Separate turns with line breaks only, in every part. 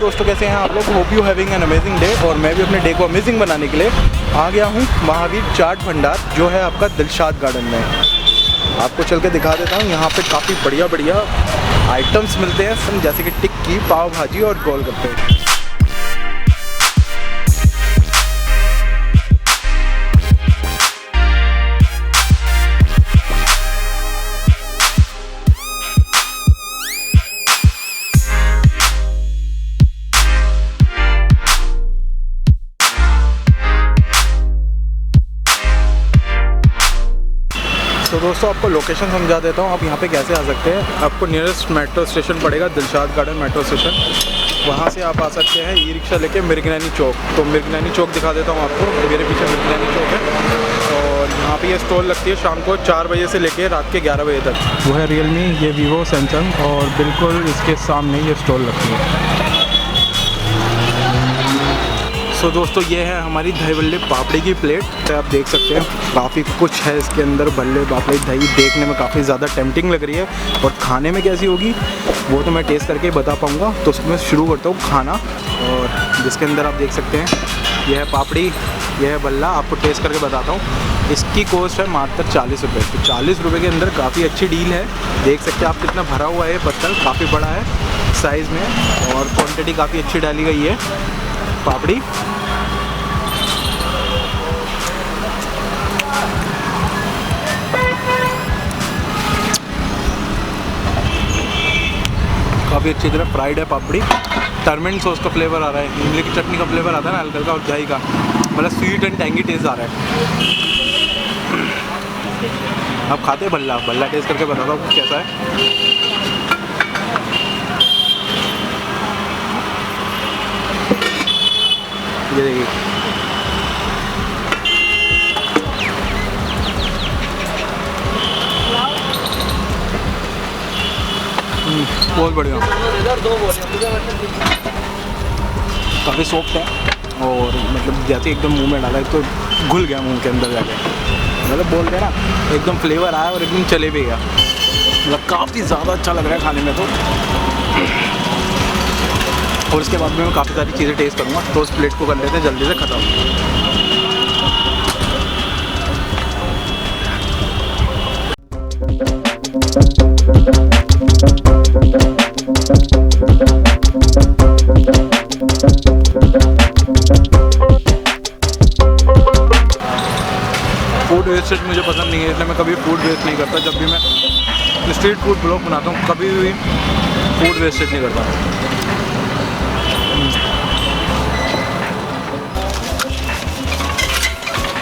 दोस्तों, कैसे हैं आप लोग? Hope you having an amazing day. और मैं भी अपने डे को अमेजिंग बनाने के लिए आ गया हूँ महावीर चाट भंडार, जो है आपका दिलशाद गार्डन में। आपको चल के दिखा देता हूँ। यहाँ पे काफ़ी बढ़िया बढ़िया आइटम्स मिलते हैं, जैसे कि टिक्की, पाव भाजी और गोलगप्पे। तो दोस्तों, आपको लोकेशन समझा देता हूँ, आप यहाँ पे कैसे आ सकते हैं। आपको नियरेस्ट मेट्रो स्टेशन पड़ेगा दिलशाद गार्डन मेट्रो स्टेशन। वहाँ से आप आ सकते हैं ई रिक्शा लेके मिर्गिनानी चौक। तो मिर्गिनानी चौक दिखा देता हूँ आपको, मेरे पीछे मिर्गिनानी चौक है। और यहाँ पे ये स्टॉल लगती है शाम को 4 बजे से लेके रात के 11 बजे तक। वो है रियलमी, ये वीवो, सैमसंग, और बिल्कुल इसके सामने ये स्टॉल लगती है। सो दोस्तों, ये है हमारी दही भल्ले पापड़ी की प्लेट। आप देख सकते हैं काफ़ी कुछ है इसके अंदर। भल्ले पापड़ी दही देखने में काफ़ी ज़्यादा टेम्पटिंग लग रही है, और खाने में कैसी होगी वो तो मैं टेस्ट करके बता पाऊँगा। तो उसमें शुरू करता हूँ खाना, और जिसके अंदर आप देख सकते हैं यह है पापड़ी, यह है भल्ला। आपको टेस्ट करके बताता हूँ। इसकी कॉस्ट है मात्र 40 रुपये। तो 40 रुपये के अंदर काफ़ी अच्छी डील है। देख सकते हैं आप कितना भरा हुआ है ये पत्तल, काफ़ी बड़ा है साइज़ में, और क्वान्टिटी काफ़ी अच्छी डाली गई है। पापड़ी काफ़ी अच्छी तरह फ्राइड है पापड़ी। टर्मेंट सॉस का फ्लेवर आ रहा है, इमली की चटनी का फ्लेवर आता है ना हल्का, और दही का, मतलब स्वीट एंड टैंगी टेस्ट आ रहा है। आप खाते हैं भल्ला? भल्ला टेस्ट करके बताता हूँ कैसा है। ये देखिए, बहुत बढ़िया, काफ़ी सॉफ्ट है, और मतलब जैसे एकदम मुंह में डाला है तो घुल गया मुंह के अंदर जाके। मतलब बोलते हैं ना, एकदम फ्लेवर आया और एकदम चले भी गया। मतलब काफ़ी ज़्यादा अच्छा लग रहा है खाने में तो। और उसके बाद में मैं काफ़ी सारी चीज़ें टेस्ट करूँगा। तो उस प्लेट को कर लेते हैं जल्दी से ख़त्म। फूड वेस्टेज मुझे पसंद नहीं है, इसलिए मैं कभी फूड वेस्ट नहीं करता। जब भी मैं स्ट्रीट फूड ब्लॉग बनाता हूँ, कभी भी फूड वेस्टेज नहीं करता।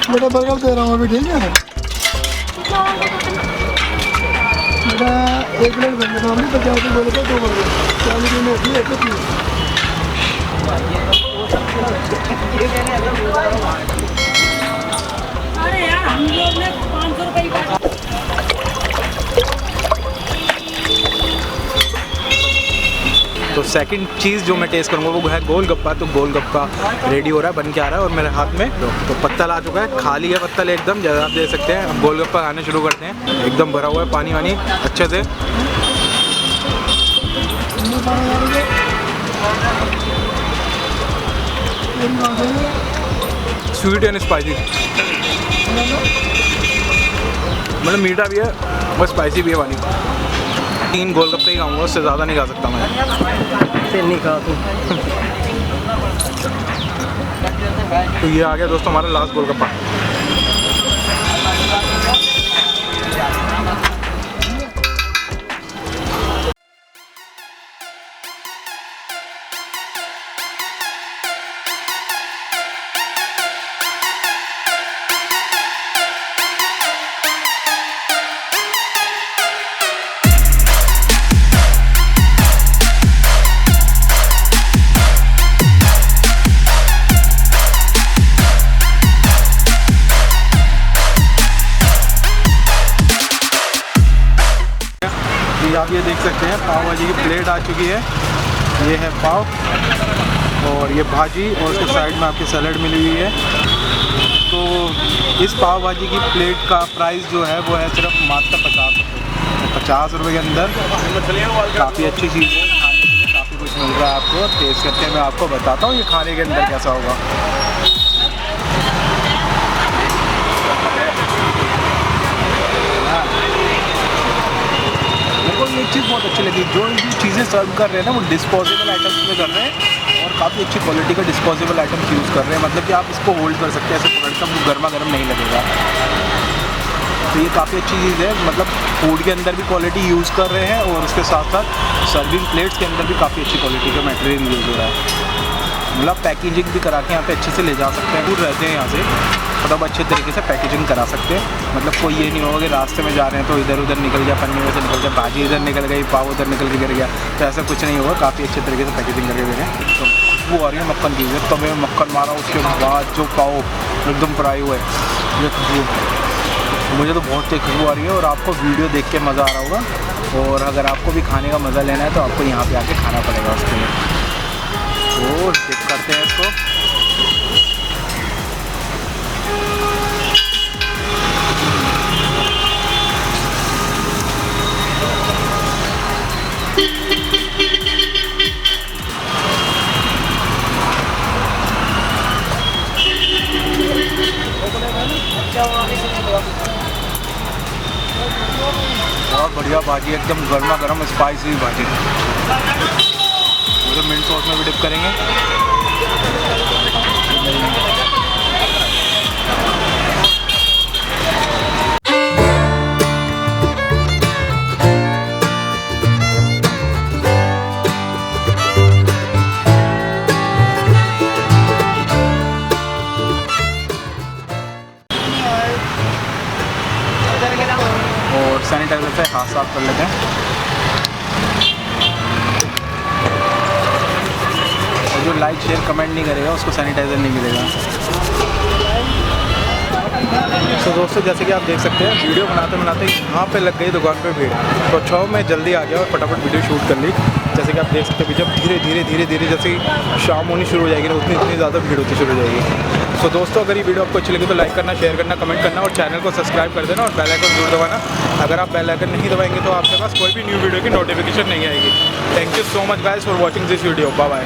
बेटा बर्गर दे रहा हूँ अभी, ठीक है बेटा। 1 प्लेट बन गया, हमने 50 रुपये बोले थे, 2 बर्गर 40 रुपये में इसलिए 130।
अरे यार, हम लोग ने 500 रुपये का।
तो सेकंड चीज़ जो मैं टेस्ट करूँगा वो है गोलगप्पा। तो गोलगप्पा रेडी हो रहा है, बन के आ रहा है, और मेरे हाथ में तो पत्तल आ चुका है। खाली है पत्तल एकदम, जैसा आप देख सकते हैं। अब गोलगप्पा खाने शुरू करते हैं। एकदम भरा हुआ है, पानी वानी अच्छे से। स्वीट एंड स्पाइसी, मतलब मीठा भी है और स्पाइसी भी है पानी। 3 गोलगप्पे ही खाऊंगा, उससे ज़्यादा नहीं खा सकता मैं।
फिर नहीं खा तू।
तो ये आ गया दोस्तों हमारा लास्ट गोलगप्पा। आप ये देख सकते हैं पाव भाजी की प्लेट आ चुकी है। ये है पाव, और ये भाजी, और उसके साइड में आपकी सैलड मिली हुई है। तो इस पाव भाजी की प्लेट का प्राइस जो है वो है सिर्फ मात्र 50 रुपये। 50 रुपये के अंदर काफ़ी अच्छी चीज़ है, खाने के लिए काफ़ी कुछ टेस्ट मिल रहा है आपको। टेस्ट करके मैं आपको बताता हूँ ये खाने के अंदर कैसा होगा। मेरे को एक चीज़ बहुत अच्छी लगी, जो ये चीज़ें सर्व कर रहे हैं ना वो डिस्पोजेबल आइटम्स में कर रहे हैं और काफ़ी अच्छी क्वालिटी का डिस्पोजेबल आइटम्स यूज़ कर रहे हैं। मतलब कि आप इसको होल्ड कर सकते हैं, ऐसे पकड़ कर गर्मा गर्म नहीं लगेगा। तो ये काफ़ी अच्छी चीज़ है। मतलब फूड के अंदर भी क्वालिटी यूज़ कर रहे हैं और उसके साथ साथ सर्विंग प्लेट्स के अंदर भी काफ़ी अच्छी क्वालिटी का मटेरियल यूज़ हो रहा है। मतलब पैकेजिंग भी करा के यहाँ पे अच्छे से ले जा सकते हैं। दूर रहते हैं यहाँ से, मतलब अच्छे तरीके से पैकेजिंग करा सकते हैं। मतलब कोई ये नहीं होगा कि रास्ते में जा रहे हैं तो इधर उधर निकल गया, पन्नी में से निकल गया, भाजी इधर निकल गई, पाव उधर निकल के गिर गया, तो ऐसा कुछ नहीं होगा। काफ़ी अच्छे तरीके से पैकेजिंग करके दे रहे हैं। तो खुशबू आ रही है मक्खन की, तवे में मक्खन मारा उसके बाद जो पाव एकदम फ्राई हुआ है, ये खुशबू मुझे तो बहुत तेज खुशबू आ रही है। और आपको वीडियो देख के मज़ा आ रहा होगा। और अगर आपको भी खाने का मज़ा लेना है तो आपको यहाँ पे आके खाना पड़ेगा उसके लिए। तो चेक करते हैं इसको। बहुत बढ़िया भाजी, एकदम गर्मा गर्म स्पाइसी भाजी। तो मिंट सॉस में भी डिप करेंगे। और सैनिटाइजर से हाथ साफ कर लेते हैं। और जो लाइक शेयर कमेंट नहीं करेगा उसको सैनिटाइज़र नहीं मिलेगा। तो दोस्तों जैसे कि आप देख सकते हैं वीडियो बनाते बनाते यहाँ पे लग गई दुकान पे भीड़। तो अच्छा मैं जल्दी आ गया और फटाफट वीडियो शूट कर ली। जैसे कि आप देख सकते हैं जब धीरे धीरे धीरे धीरे जैसे शाम होनी शुरू हो जाएगी ना उतनी ज़्यादा भीड़ होती शुरू हो जाएगी। तो दोस्तों अगर ये वीडियो आपको अच्छी लगी तो लाइक करना, शेयर करना, कमेंट करना और चैनल को सब्सक्राइब कर देना और बेल आइकन जरूर दबाना। अगर आप बेल आइकन नहीं दबाएंगे तो आपके पास कोई भी न्यू वीडियो की नोटिफिकेशन नहीं आएगी। Thank you so much guys for watching this video. Bye bye.